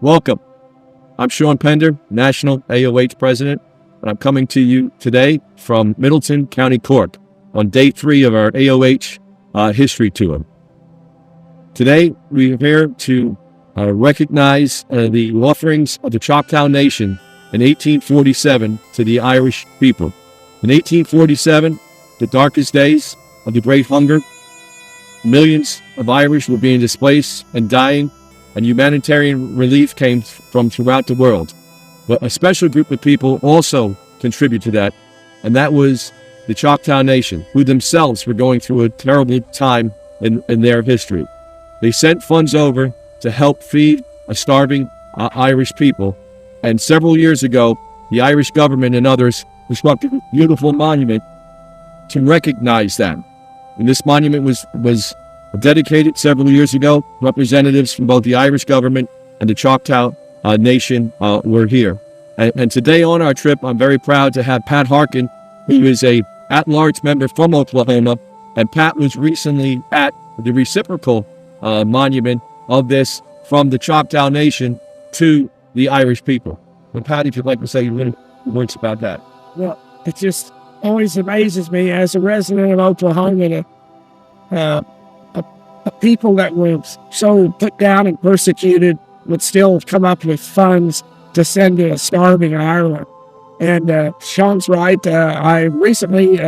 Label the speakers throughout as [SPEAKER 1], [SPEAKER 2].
[SPEAKER 1] Welcome. I'm Sean Pender, National AOH President, and I'm coming to you today from Middleton, County Cork, on day 3 of our AOH history tour. Today, we are here to recognize the offerings of the Choctaw Nation in 1847 to the Irish people. In 1847, the darkest days of the Great Hunger, millions of Irish were being displaced and dying, and humanitarian relief came from throughout the world. But a special group of people also contributed to that, and that was the Choctaw Nation, who themselves were going through a terrible time in their history. They sent funds over to help feed a starving Irish people, and several years ago, the Irish government and others constructed a beautiful monument to recognize that. And this monument was dedicated several years ago. Representatives from both the Irish government and the Choctaw Nation were here. And today on our trip, I'm very proud to have Pat Harkin, who is a at-large member from Oklahoma. And Pat was recently at the reciprocal monument of this from the Choctaw Nation to the Irish people. And Pat, if you'd like to say a little words about that.
[SPEAKER 2] Well, it just always amazes me as a resident of Oklahoma that a people that were so put down and persecuted would still come up with funds to send to a starving Ireland. And Sean's right. I recently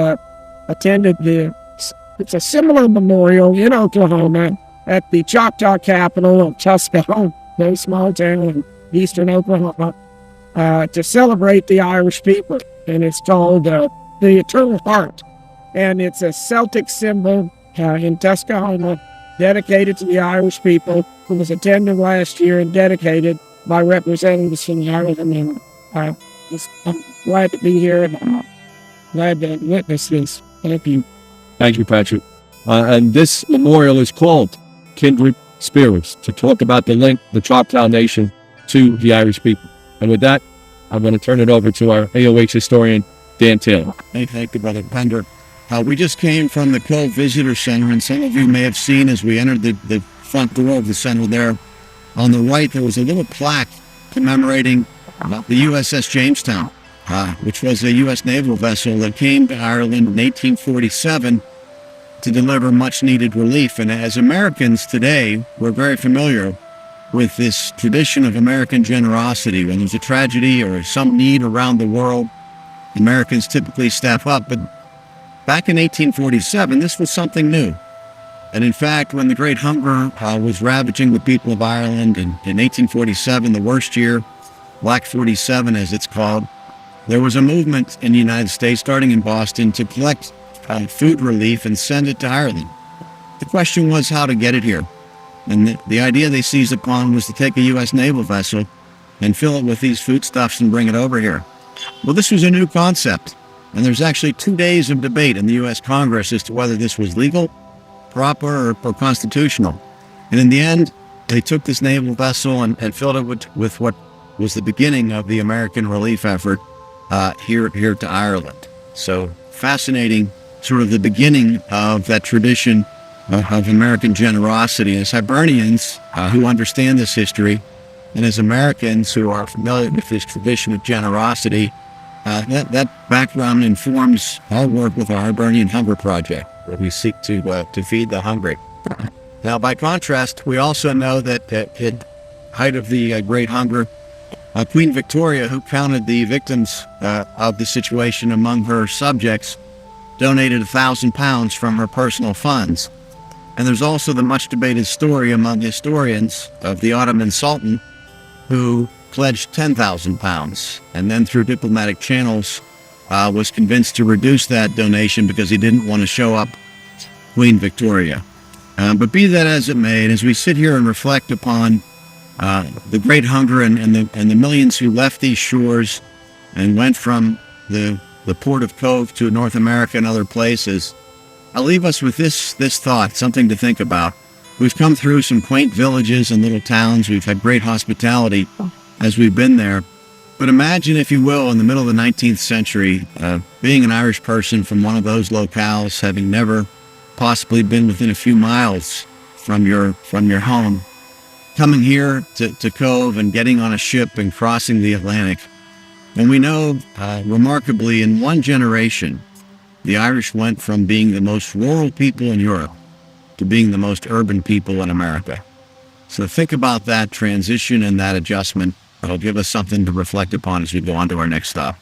[SPEAKER 2] attended it's a similar memorial in Oklahoma at the Choctaw capital of Choctaw, very small town in eastern Oklahoma, to celebrate the Irish people. And it's called the Eternal Heart. And it's a Celtic symbol in Tuscaloosa, dedicated to the Irish people, who was attended last year and dedicated by representatives from Ireland. And I'm glad to be here and glad to witness this. Thank you.
[SPEAKER 1] Thank you, Patrick. And this memorial is called Kindred Spirits, to talk about the link of the Choctaw Nation to the Irish people. And with that, I'm going to turn it over to our AOH historian, Dan Taylor.
[SPEAKER 3] Hey, thank you, Brother Pender. We just came from the Cove Visitor Center, and some of you may have seen as we entered the front door of the center there, on the right, there was a little plaque commemorating the USS Jamestown, which was a U.S. naval vessel that came to Ireland in 1847 to deliver much-needed relief. And as Americans today, we're very familiar with this tradition of American generosity. When there's a tragedy or some need around the world, Americans typically step up. But back in 1847, this was something new. And in fact, when the Great Hunger was ravaging the people of Ireland in 1847, the worst year, Black 47 as it's called, there was a movement in the United States, starting in Boston, to collect food relief and send it to Ireland. The question was how to get it here. And the idea they seized upon was to take a U.S. naval vessel and fill it with these foodstuffs and bring it over here. Well, this was a new concept. And there's actually 2 days of debate in the U.S. Congress as to whether this was legal, proper, or constitutional. And in the end, they took this naval vessel and filled it with what was the beginning of the American relief effort here to Ireland. So fascinating, sort of the beginning of that tradition of American generosity. As Hibernians who understand this history, and as Americans who are familiar with this tradition of generosity, that background informs our work with our Hibernian Hunger Project, where we seek to feed the hungry. Now, by contrast, we also know that at the height of the Great Hunger, Queen Victoria, who counted the victims of the situation among her subjects, donated £1,000 from her personal funds. And there's also the much debated story among historians of the Ottoman Sultan, who pledged £10,000, and then through diplomatic channels was convinced to reduce that donation because he didn't want to show up Queen Victoria. But be that as it may, as we sit here and reflect upon the Great Hunger and the millions who left these shores and went from the port of Cove to North America and other places, I'll leave us with this thought, something to think about. We've come through some quaint villages and little towns. We've had great hospitality as we've been there. But imagine, if you will, in the middle of the 19th century, being an Irish person from one of those locales, having never possibly been within a few miles from your home, coming here to Cove and getting on a ship and crossing the Atlantic. And we know, remarkably, in one generation, the Irish went from being the most rural people in Europe to being the most urban people in America. So think about that transition and that adjustment. It'll give us something to reflect upon as we go on to our next stop.